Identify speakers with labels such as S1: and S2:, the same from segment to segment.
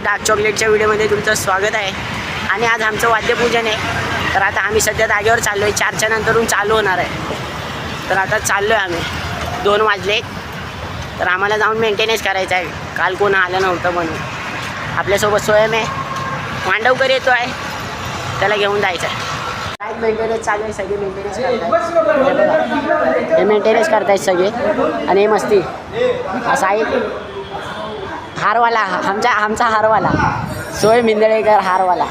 S1: Dark चॉकलेटच्या व्हिडिओमध्ये तुमचं स्वागत आहे. आणि आज आमचं वाद्यपूजन आहे. तर आता आम्ही सध्या जागेवर चाललो आहे. 4च्या नंतरून चालू होणार आहे. तर आता चाललो आहे आम्ही. 2 वाजले. तर आम्हाला जाऊन मेंटेनन्स करायचं आहे. काल कोण आलं नव्हतं म्हणून. आपल्यासोबत स्वयं आहे, मांडवकर येतो आहे, त्याला घेऊन जायचं आहे. काय मेंटेनन्स चालू आहे, सगळे मेंटेनन्स करतात. हे मेंटेनन्स करतायत सगळे. आणि हे मस्ती असा आहे हारवाला, आमचा हारवाला सोय मिंदळेकर हारवाला.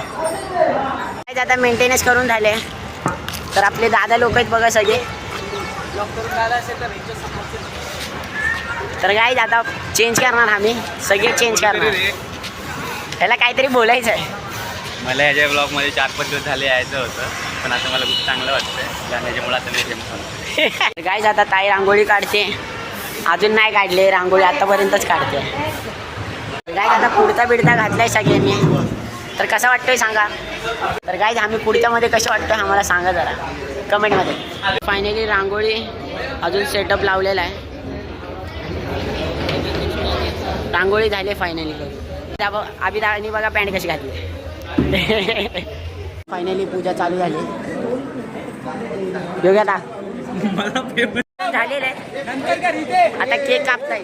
S1: आता मेंटेनन्स करून झाले. तर आपले दादा लोक आहेत बघा सगळे. तर काय आता चेंज करणार आम्ही, सगळे चेंज करणार. त्याला काहीतरी बोलायचं आहे.
S2: मला ह्याच्या ब्लॉगमध्ये 4-5 दिवस झाले यायचं होतं, पण आता मला खूप चांगलं वाटतं. गाण्याच्यामुळे आता नाही.
S1: गाईज आता ताई रांगोळी काढते. अजून नाही काढले रांगोळी, आतापर्यंतच काढते. गाईज आता कुर्ता बिडता घातलाय सगळ्यांनी. तर कसा वाटतोय सांगा. तर गाईज आम्ही कुर्त्यामध्ये कसं वाटतोय आम्हाला सांगा जरा कमेंटमध्ये. फायनली रांगोळी अजून सेटअप लावलेला आहे. रांगोळी झाली फायनली. अभिदानी बघा पॅन्ट कशी घातली. फायनली पूजा चालू झाली. योग्य आता झालेलं आहे. आता केक कापताय.